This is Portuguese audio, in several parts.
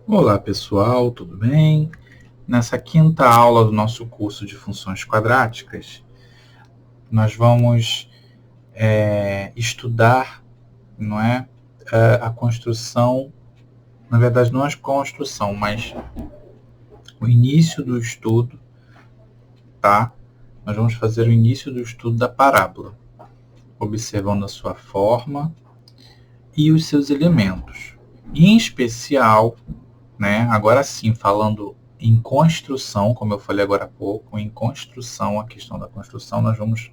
Olá pessoal, tudo bem? Nessa quinta aula do nosso curso de funções quadráticas, nós vamos estudar, não é, a construção, na verdade não a construção, mas o início do estudo, tá? Nós vamos fazer o início do estudo da parábola, observando a sua forma e os seus elementos. Em especial, né, agora sim, falando em construção, como eu falei agora há pouco, em construção, a questão da construção, nós vamos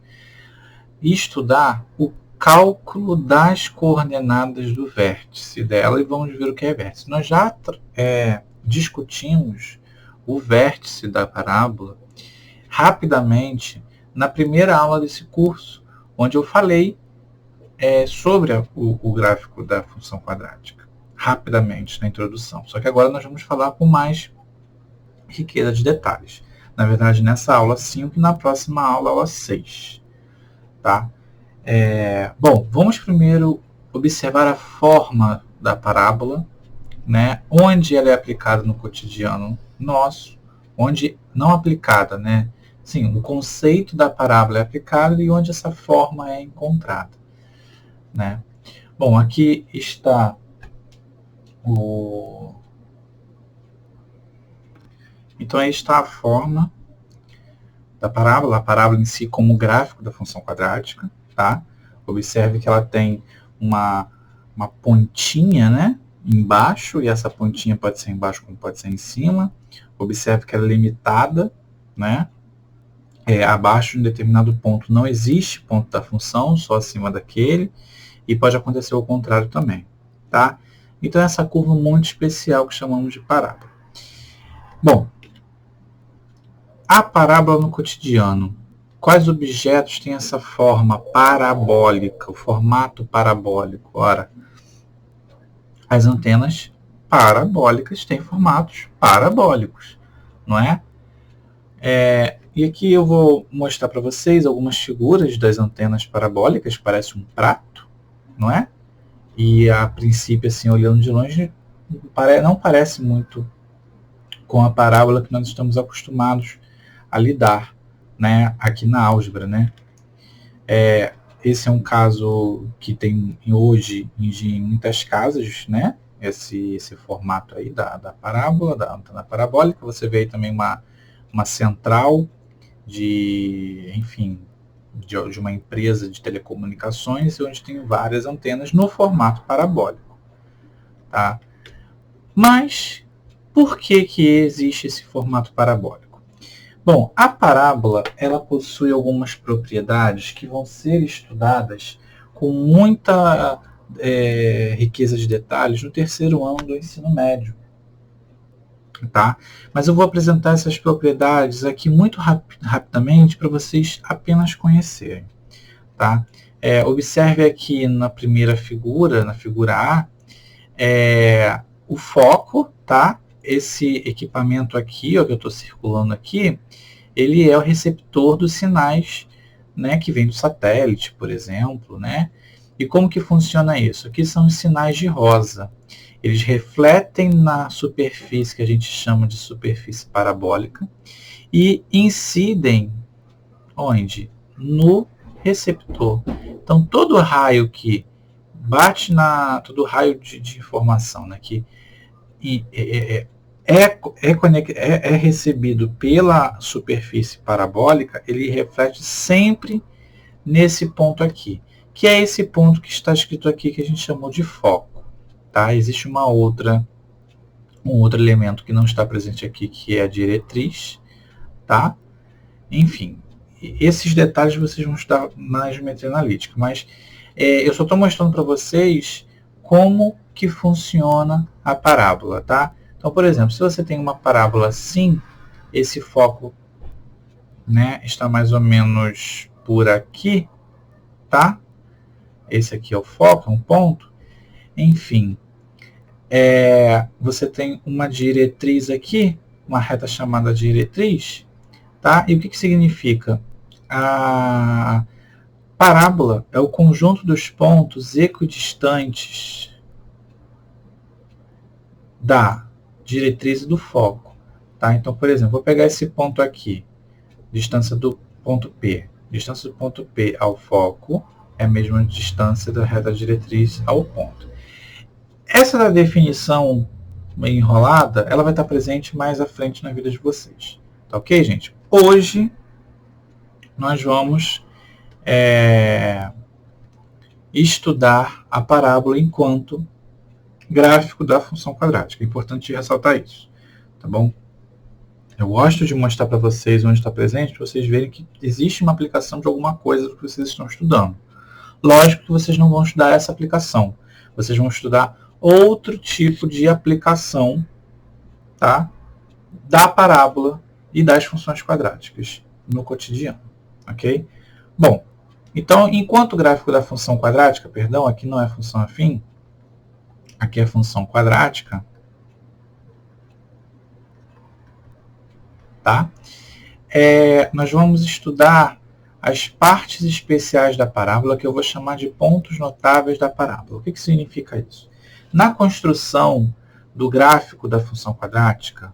estudar o cálculo das coordenadas do vértice dela e vamos ver o que é vértice. Nós já discutimos o vértice da parábola rapidamente na primeira aula desse curso, onde eu falei sobre o gráfico da função quadrática, rapidamente na introdução. Só que agora nós vamos falar com mais riqueza de detalhes. Na verdade, nessa aula 5 e na próxima aula, aula 6. Tá? Bom, vamos primeiro observar a forma da parábola, né? Onde ela é aplicada no cotidiano nosso, onde não aplicada, né? Sim, o conceito da parábola é aplicado e onde essa forma é encontrada, né? Bom, aqui está o... Então, aí está a forma da parábola, a parábola em si como gráfico da função quadrática, tá? Observe que ela tem uma pontinha, né, embaixo, e essa pontinha pode ser embaixo como pode ser em cima. Observe que ela é limitada, né? Abaixo de um determinado ponto não existe ponto da função, só acima daquele, e pode acontecer o contrário também, tá? Então, essa curva muito especial que chamamos de parábola. Bom, a parábola no cotidiano. Quais objetos têm essa forma parabólica, o formato parabólico? Ora, as antenas parabólicas têm formatos parabólicos, não é? E aqui eu vou mostrar para vocês algumas figuras das antenas parabólicas, parece um prato, não é? E a princípio, assim, olhando de longe, não parece muito com a parábola que nós estamos acostumados a lidar, né, aqui na álgebra, né? Esse é um caso que tem hoje em muitas casas, né? Esse formato aí da parábola, da antena parabólica. Você vê aí também uma central enfim, de uma empresa de telecomunicações, onde tem várias antenas no formato parabólico, tá? Mas por que existe esse formato parabólico? Bom, a parábola ela possui algumas propriedades que vão ser estudadas com muita riqueza de detalhes no terceiro ano do ensino médio. Tá? Mas eu vou apresentar essas propriedades aqui muito rapidamente para vocês apenas conhecerem. Tá? Observe aqui na primeira figura, na figura A, o foco, tá? Esse equipamento aqui, ó, que eu estou circulando aqui, ele é o receptor dos sinais, né, que vem do satélite, por exemplo, né? E como que funciona isso? Aqui são os sinais de rosa. Eles refletem na superfície que a gente chama de superfície parabólica e incidem onde? No receptor. Então, todo raio que bate todo raio de informação, né, que é recebido pela superfície parabólica, ele reflete sempre nesse ponto aqui, que é esse ponto que está escrito aqui, que a gente chamou de foco. Tá? Existe um outro elemento que não está presente aqui, que é a diretriz. Tá? Enfim, esses detalhes vocês vão estudar na geometria analítica, mas eu só estou mostrando para vocês como que funciona a parábola, tá? Então, por exemplo, se você tem uma parábola assim, esse foco, né, está mais ou menos por aqui, tá? Esse aqui é o foco, é um ponto. Enfim, você tem uma diretriz aqui, uma reta chamada diretriz, tá? E o que significa? A parábola é o conjunto dos pontos equidistantes da diretriz do foco. Tá? Então, por exemplo, vou pegar esse ponto aqui, distância do ponto P. Distância do ponto P ao foco é a mesma distância da reta diretriz ao ponto. Essa da definição enrolada, ela vai estar presente mais à frente na vida de vocês. Tá ok, gente? Hoje, nós vamos estudar a parábola enquanto gráfico da função quadrática. É importante ressaltar isso, tá bom? Eu gosto de mostrar para vocês onde está presente, para vocês verem que existe uma aplicação de alguma coisa do que vocês estão estudando. Lógico que vocês não vão estudar essa aplicação. Vocês vão estudar outro tipo de aplicação, tá? Da parábola e das funções quadráticas no cotidiano, ok? Bom, então, enquanto gráfico da função quadrática, perdão, aqui não é função afim, aqui é função quadrática, tá? Nós vamos estudar as partes especiais da parábola, que eu vou chamar de pontos notáveis da parábola. O que significa isso? Na construção do gráfico da função quadrática,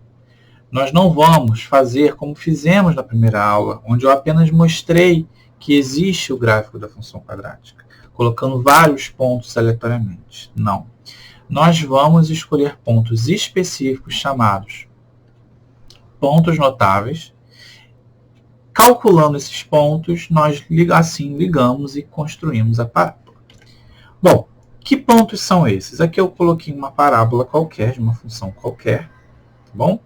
nós não vamos fazer como fizemos na primeira aula, onde eu apenas mostrei que existe o gráfico da função quadrática, colocando vários pontos aleatoriamente. Não. Nós vamos escolher pontos específicos chamados pontos notáveis. Calculando esses pontos, nós assim ligamos e construímos a parábola. Bom, que pontos são esses? Aqui eu coloquei uma parábola qualquer, de uma função qualquer, tá bom?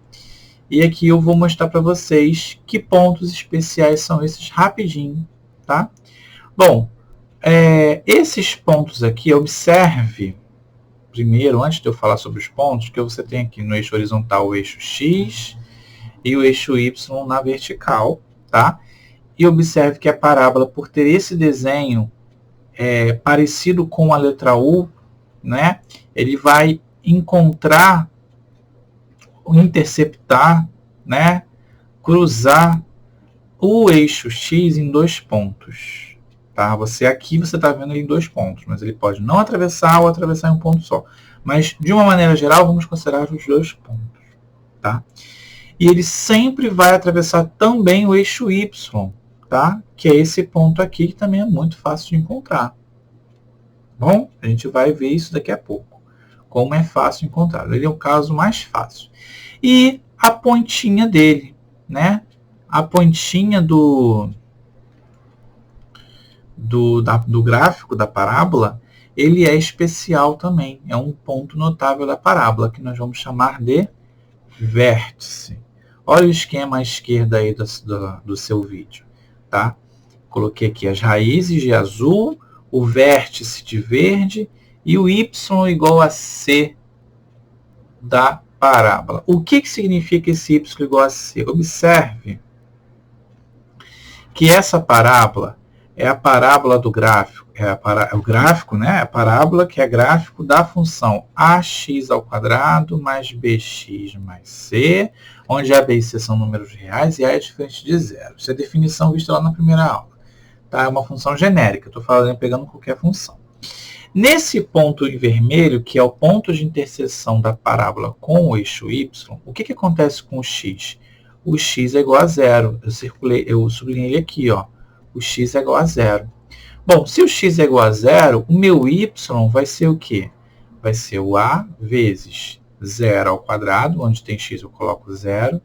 E aqui eu vou mostrar para vocês que pontos especiais são esses rapidinho, tá? Bom, esses pontos aqui, observe, primeiro, antes de eu falar sobre os pontos, que você tem aqui no eixo horizontal o eixo X e o eixo Y na vertical, tá? E observe que a parábola, por ter esse desenho parecido com a letra U, né? Ele vai encontrar, interceptar, né? Cruzar o eixo X em 2 pontos. Tá? Aqui você está vendo ele em 2 pontos, mas ele pode não atravessar ou atravessar em um ponto só. Mas, de uma maneira geral, vamos considerar os 2 pontos. Tá? E ele sempre vai atravessar também o eixo Y, tá? Que é esse ponto aqui, que também é muito fácil de encontrar. Bom, a gente vai ver isso daqui a pouco, como é fácil encontrar. Ele é o caso mais fácil. E a pontinha dele, né? A pontinha do gráfico da parábola, ele é especial também. É um ponto notável da parábola, que nós vamos chamar de vértice. Olha o esquema à esquerda aí do seu vídeo, tá? Coloquei aqui as raízes de azul, o vértice de verde e o y igual a c da parábola. O que significa esse y igual a c? Observe que essa parábola é a parábola do gráfico, o gráfico, né? A parábola que é gráfico da função ax ao quadrado mais bx mais c, onde a, b e c são números reais e a é diferente de zero. Isso é a definição vista lá na primeira aula. Tá? É uma função genérica, estou pegando qualquer função. Nesse ponto em vermelho, que é o ponto de interseção da parábola com o eixo y, o que acontece com o x? O x é igual a zero. Eu sublinhei aqui, ó. O x é igual a zero. Bom, se o x é igual a zero, o meu y vai ser o quê? Vai ser o a vezes 0 ao quadrado, onde tem x eu coloco 0,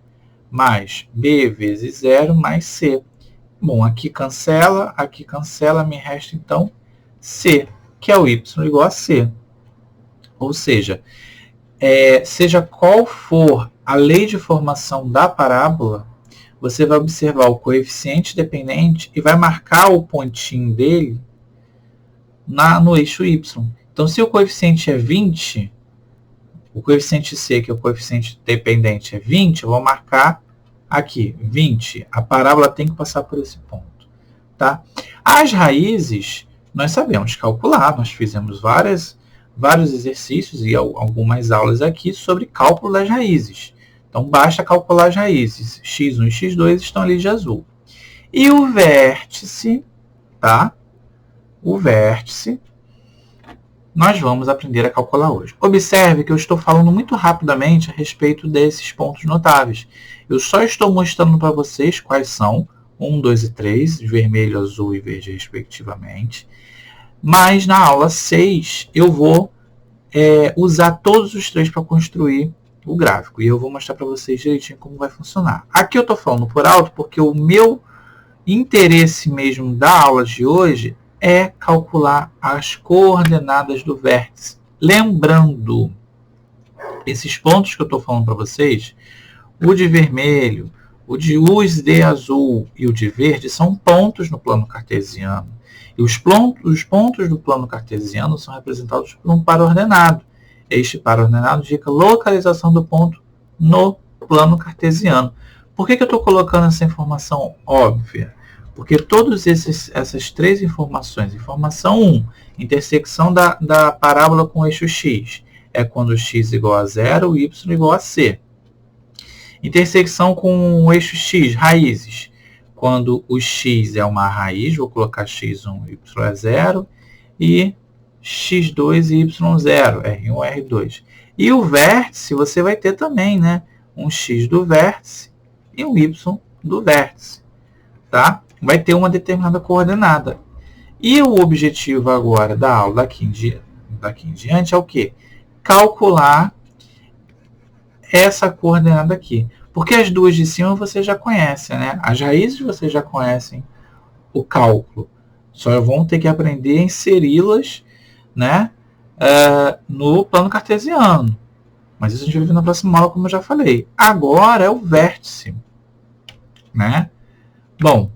mais b vezes 0 mais c. Bom, aqui cancela, me resta então c, que é o y igual a c. Ou seja, seja qual for a lei de formação da parábola, você vai observar o coeficiente dependente e vai marcar o pontinho dele no eixo y. Então, se o coeficiente é 20, o coeficiente c, que é o coeficiente dependente, é 20, eu vou marcar aqui, 20. A parábola tem que passar por esse ponto. Tá? As raízes, nós sabemos calcular, nós fizemos vários exercícios e algumas aulas aqui sobre cálculo das raízes. Então, basta calcular as raízes. x1 e x2 estão ali de azul. E o vértice, tá? O vértice, nós vamos aprender a calcular hoje. Observe que eu estou falando muito rapidamente a respeito desses pontos notáveis. Eu só estou mostrando para vocês quais são, 1, 2 e 3, vermelho, azul e verde, respectivamente. Mas na aula 6, eu vou usar todos os três para construir o gráfico. E eu vou mostrar para vocês direitinho como vai funcionar. Aqui eu estou falando por alto porque o meu interesse mesmo da aula de hoje é calcular as coordenadas do vértice. Lembrando, esses pontos que eu estou falando para vocês, o de vermelho, os de azul e o de verde são pontos no plano cartesiano. E os pontos do plano cartesiano são representados por um par ordenado. Este par ordenado indica a localização do ponto no plano cartesiano. Por que eu estou colocando essa informação óbvia? Porque todas essas três informações, informação 1, intersecção da parábola com o eixo x, é quando x igual a 0 e y igual a c. Intersecção com o eixo x, raízes, quando o x é uma raiz, vou colocar x1, y é 0, e x2 e y0, R1, R2. E o vértice, você vai ter também, né? Um x do vértice e um y do vértice, tá? Vai ter uma determinada coordenada. E o objetivo agora da aula daqui em diante é o quê? Calcular essa coordenada aqui. Porque as duas de cima você já conhece, né? As raízes vocês já conhecem o cálculo. Só vão ter que aprender a inseri-las, né, no plano cartesiano. Mas isso a gente vai ver na próxima aula, como eu já falei. Agora é o vértice, né? Bom,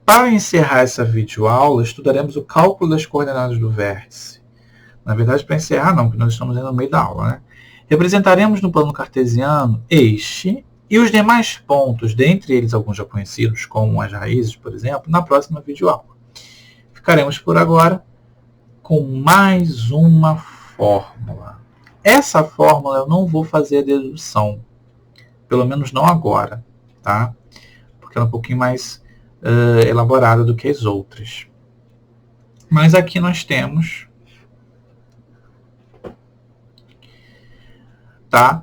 para encerrar essa videoaula, estudaremos o cálculo das coordenadas do vértice. Na verdade, para encerrar não, porque nós estamos no meio da aula, né? Representaremos no plano cartesiano este e os demais pontos, dentre eles alguns já conhecidos, como as raízes, por exemplo, na próxima videoaula. Ficaremos por agora com mais uma fórmula. Essa fórmula eu não vou fazer a dedução, pelo menos não agora, tá? Porque ela é um pouquinho mais elaborada do que as outras. Mas aqui nós temos, tá,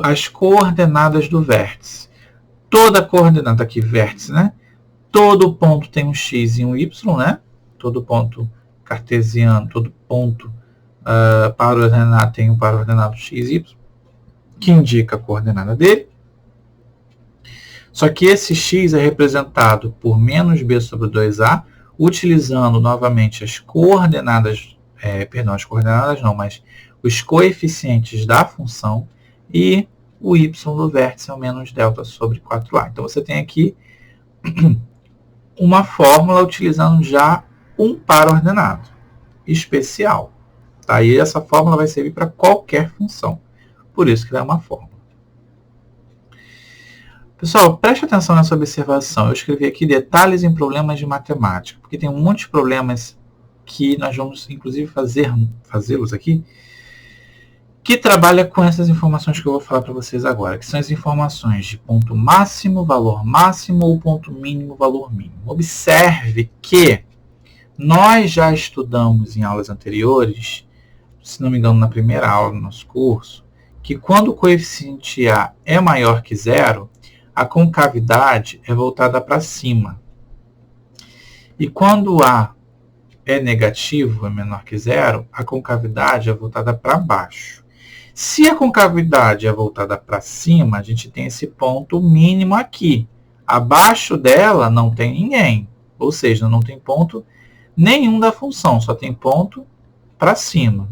as coordenadas do vértice. Toda coordenada aqui, vértice, né? Todo ponto tem um x e um y, né? Todo ponto cartesiano, todo ponto par ordenado tem um par ordenado x e y, que indica a coordenada dele. Só que esse x é representado por menos b sobre 2a, utilizando novamente as coordenadas, as coordenadas não, mas os coeficientes da função, e o y do vértice é o menos delta sobre 4a. Então, você tem aqui uma fórmula utilizando já um par ordenado especial. Tá? E essa fórmula vai servir para qualquer função. Por isso que ela é uma fórmula. Pessoal, preste atenção nessa observação. Eu escrevi aqui detalhes em problemas de matemática, porque tem um monte de problemas que nós vamos, inclusive, fazê-los aqui, que trabalha com essas informações que eu vou falar para vocês agora, que são as informações de ponto máximo, valor máximo, ou ponto mínimo, valor mínimo. Observe que nós já estudamos em aulas anteriores, se não me engano, na primeira aula do nosso curso, que quando o coeficiente A é maior que zero, a concavidade é voltada para cima. E quando A é negativo, é menor que zero, a concavidade é voltada para baixo. Se a concavidade é voltada para cima, a gente tem esse ponto mínimo aqui. Abaixo dela não tem ninguém. Ou seja, não tem ponto nenhum da função, só tem ponto para cima.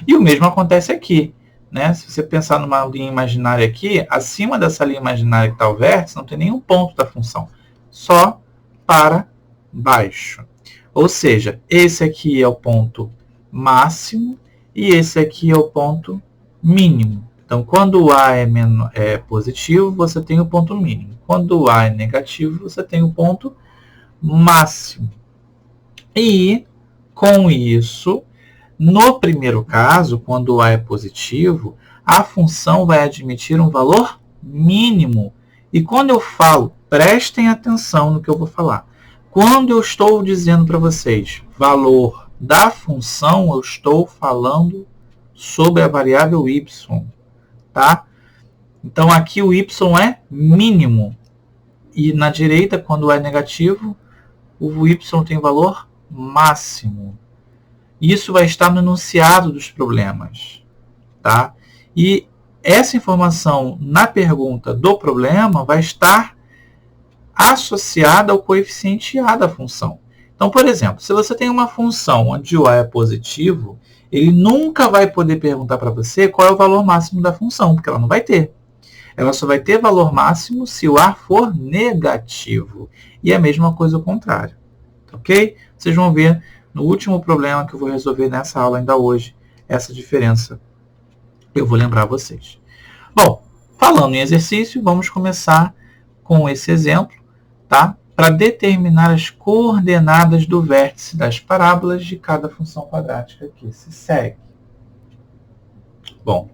E o mesmo acontece aqui, né? Se você pensar numa linha imaginária aqui, acima dessa linha imaginária que está o vértice, não tem nenhum ponto da função, só para baixo. Ou seja, esse aqui é o ponto máximo e esse aqui é o ponto mínimo. Então, quando o A é positivo, você tem o ponto mínimo. Quando o A é negativo, você tem o ponto máximo. E, com isso, no primeiro caso, quando o A é positivo, a função vai admitir um valor mínimo. E quando eu falo, prestem atenção no que eu vou falar. Quando eu estou dizendo para vocês valor da função, eu estou falando sobre a variável y, tá? Então, aqui o y é mínimo. E na direita, quando é negativo, o y tem valor máximo. Isso vai estar no enunciado dos problemas, tá? E essa informação na pergunta do problema vai estar associada ao coeficiente A da função. Então, por exemplo, se você tem uma função onde o A é positivo, ele nunca vai poder perguntar para você qual é o valor máximo da função, porque ela não vai ter. Ela só vai ter valor máximo se o A for negativo. E é a mesma coisa ao contrário. Ok? Vocês vão ver no último problema que eu vou resolver nessa aula ainda hoje, essa diferença. Eu vou lembrar vocês. Bom, falando em exercício, vamos começar com esse exemplo, tá? Para determinar as coordenadas do vértice das parábolas de cada função quadrática que se segue. Bom,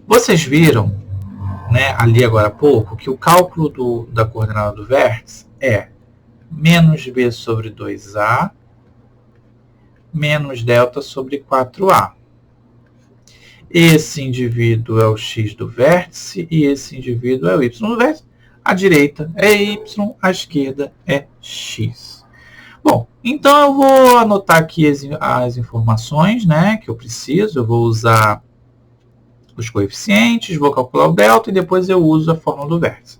vocês viram, né, ali agora há pouco, que o cálculo da coordenada do vértice é menos b sobre 2a menos delta sobre 4a. Esse indivíduo é o x do vértice e esse indivíduo é o y do vértice. A direita é y, a esquerda é x. Bom, então eu vou anotar aqui as informações, né, que eu preciso. Eu vou usar os coeficientes, vou calcular o delta e depois eu uso a fórmula do vértice.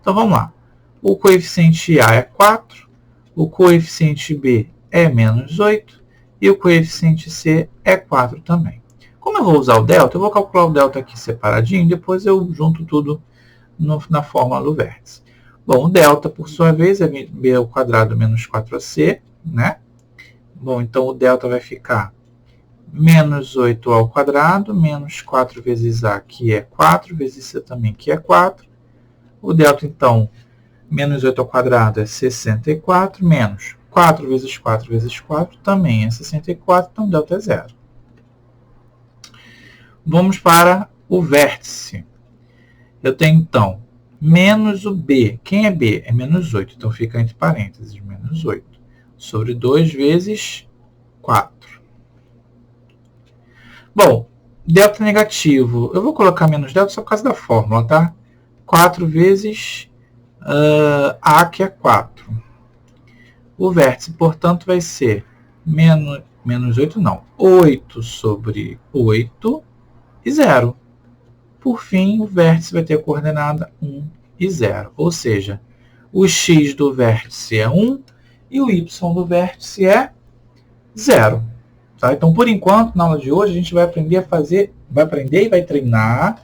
Então vamos lá. O coeficiente A é 4, o coeficiente B é menos 8 e o coeficiente C é 4 também. Como eu vou usar o delta, eu vou calcular o delta aqui separadinho, depois eu junto tudo na fórmula do vértice. Bom, o delta, por sua vez, é b ao quadrado menos 4ac, né? Bom, então o delta vai ficar menos 8 ao quadrado, menos 4 vezes a, que é 4, vezes c também, que é 4. O delta, então, menos 8 ao quadrado é 64, menos 4 vezes 4 vezes 4 também é 64, então o delta é 0. Vamos para o vértice. Eu tenho, então, menos o b. Quem é b? É menos 8, então fica entre parênteses, menos 8, sobre 2 vezes 4. Bom, delta negativo. Eu vou colocar menos delta só por causa da fórmula, tá? 4 vezes a, que é 4. O vértice, portanto, vai ser menos 8, não. 8 sobre 8 e 0. Por fim, o vértice vai ter a coordenada 1 e 0. Ou seja, o x do vértice é 1 e o y do vértice é 0. Tá? Então, por enquanto, na aula de hoje, a gente vai aprender e vai treinar,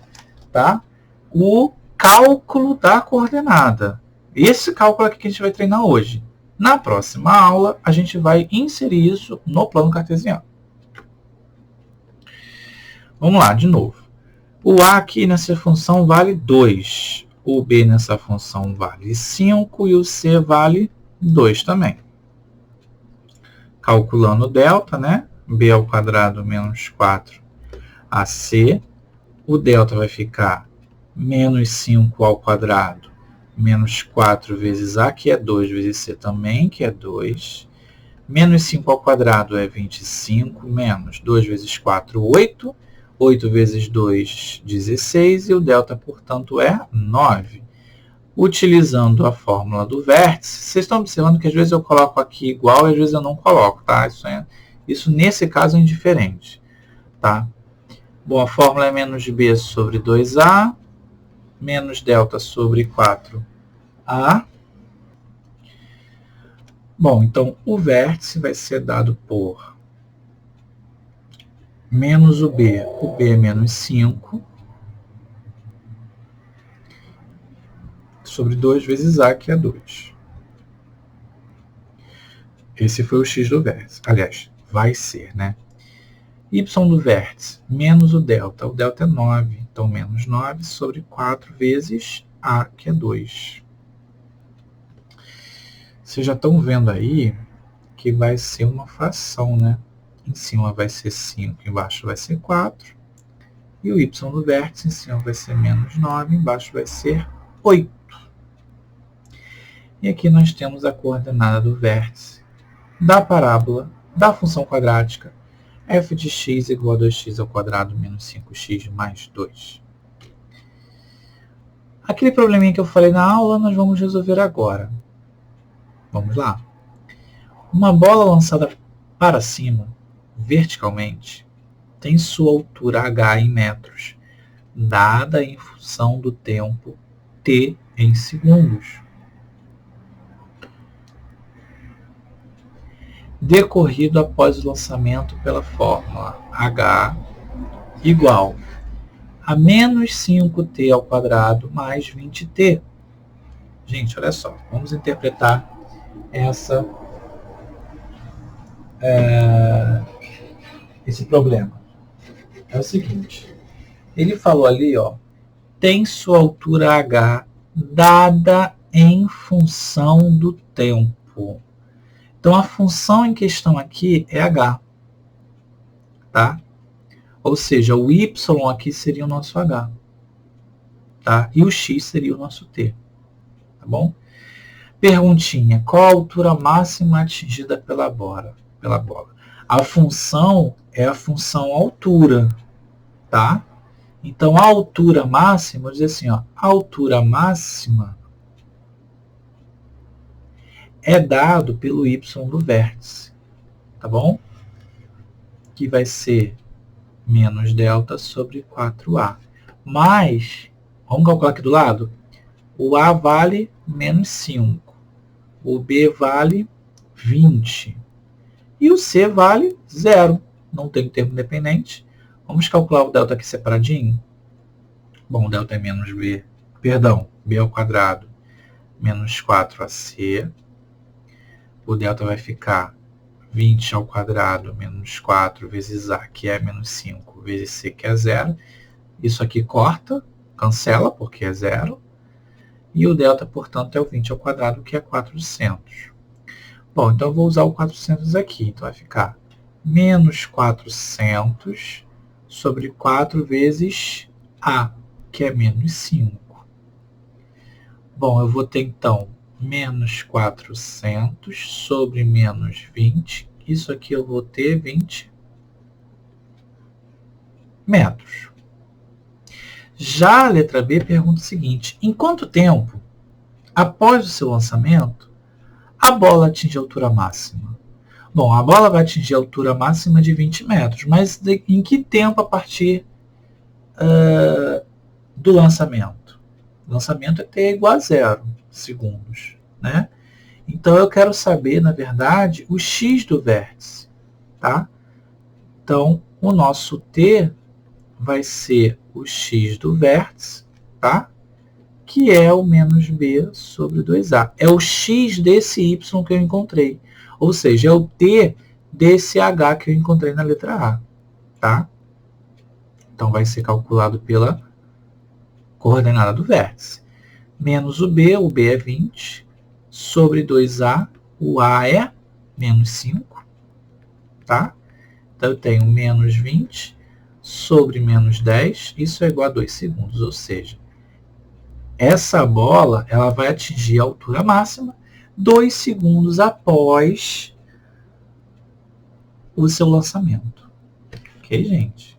tá? O cálculo da coordenada. Esse cálculo aqui que a gente vai treinar hoje. Na próxima aula, a gente vai inserir isso no plano cartesiano. Vamos lá, de novo. O a aqui nessa função vale 2. O b nessa função vale 5 e o c vale 2 também. Calculando o delta, né? B ao quadrado menos 4ac. O delta vai ficar menos 5 ao quadrado menos 4 vezes a, que é 2, vezes c também, que é 2. Menos 5 ao quadrado é 25, menos 2 vezes 4, 8. 8 vezes 2, 16, e o delta, portanto, é 9. Utilizando a fórmula do vértice, vocês estão observando que às vezes eu coloco aqui igual e às vezes eu não coloco, tá? Isso nesse caso é indiferente, tá? Bom, a fórmula é menos b sobre 2a, menos delta sobre 4a. Bom, então o vértice vai ser dado por menos o b é menos 5, sobre 2 vezes a, que é 2. Esse foi o x do vértice. Aliás, vai ser, né? Y do vértice, menos o delta. O delta é 9, então menos 9 sobre 4 vezes a, que é 2. Vocês já estão vendo aí que vai ser uma fração, né? Em cima vai ser 5, embaixo vai ser 4. E o y do vértice, em cima vai ser menos 9, embaixo vai ser 8. E aqui nós temos a coordenada do vértice da parábola da função quadrática f de x igual a 2x ao quadrado menos 5x mais 2. Aquele probleminha que eu falei na aula, nós vamos resolver agora. Vamos lá. Uma bola lançada para cima, verticalmente, tem sua altura h em metros, dada em função do tempo t em segundos, decorrido após o lançamento pela fórmula h igual a menos 5t ao quadrado mais 20t. Gente, olha só, vamos interpretar esse problema. É o seguinte, ele falou ali, ó, tem sua altura h dada em função do tempo. Então, a função em questão aqui é h, tá? Ou seja, o y aqui seria o nosso h, tá? E o x seria o nosso t, tá bom? Perguntinha, qual a altura máxima atingida pela bola? A função é a função altura, tá? Então, a altura máxima, vou dizer assim, ó, a altura máxima é dado pelo y do vértice, tá bom? Que vai ser menos delta sobre 4a. Mas, vamos calcular aqui do lado? O a vale menos 5. O b vale 20. E o c vale 0. Não tem termo dependente. Vamos calcular o delta aqui separadinho? Bom, o delta é menos b, perdão, b ao quadrado menos 4ac. O delta vai ficar 20 ao quadrado menos 4 vezes a, que é menos 5, vezes c, que é 0. Isso aqui corta, cancela, porque é 0. E o delta, portanto, é o 20 ao quadrado, que é 400. Bom, então eu vou usar o 400 aqui. Então vai ficar menos 400 sobre 4 vezes a, que é menos 5. Bom, eu vou ter, então, menos 400 sobre menos 20. Isso aqui eu vou ter 20 metros. Já a letra B pergunta o seguinte, em quanto tempo, após o seu lançamento, a bola atinge a altura máxima? Bom, a bola vai atingir a altura máxima de 20 metros, mas em que tempo a partir do lançamento? O lançamento é t igual a 0 segundos, né? Então, eu quero saber, na verdade, o x do vértice, tá? Então, o nosso t vai ser o x do vértice, tá? Que é o menos b sobre 2a. É o x desse y que eu encontrei. Ou seja, é o t desse h que eu encontrei na letra A, tá? Então, vai ser calculado pela coordenada do vértice. Menos o b é 20, sobre 2a, o a é menos 5, tá? Então, eu tenho menos 20 sobre menos 10, isso é igual a 2 segundos, ou seja, essa bola ela vai atingir a altura máxima 2 segundos após o seu lançamento. Ok, gente?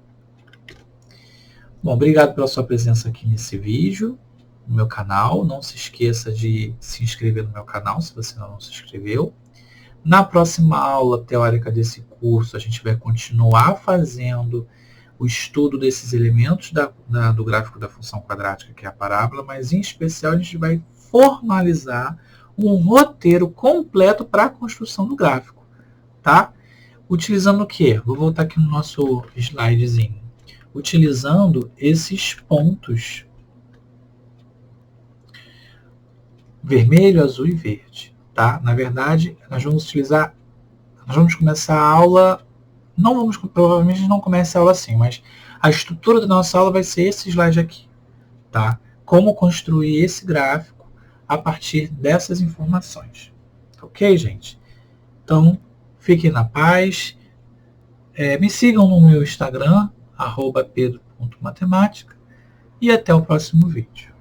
Bom, obrigado pela sua presença aqui nesse vídeo, no meu canal. Não se esqueça de se inscrever no meu canal, se você não se inscreveu. Na próxima aula teórica desse curso, a gente vai continuar fazendo o estudo desses elementos do gráfico da função quadrática, que é a parábola, mas em especial a gente vai formalizar um roteiro completo para a construção do gráfico, tá? Utilizando o quê? Vou voltar aqui no nosso slidezinho. Utilizando esses pontos vermelho, azul e verde, tá? Na verdade, nós vamos começar a aula, provavelmente não comece a aula assim, mas a estrutura da nossa aula vai ser esse slide aqui, tá? Como construir esse gráfico a partir dessas informações. Ok, gente? Então, fiquem na paz. Me sigam no meu Instagram, @pedro.matemática, e até o próximo vídeo.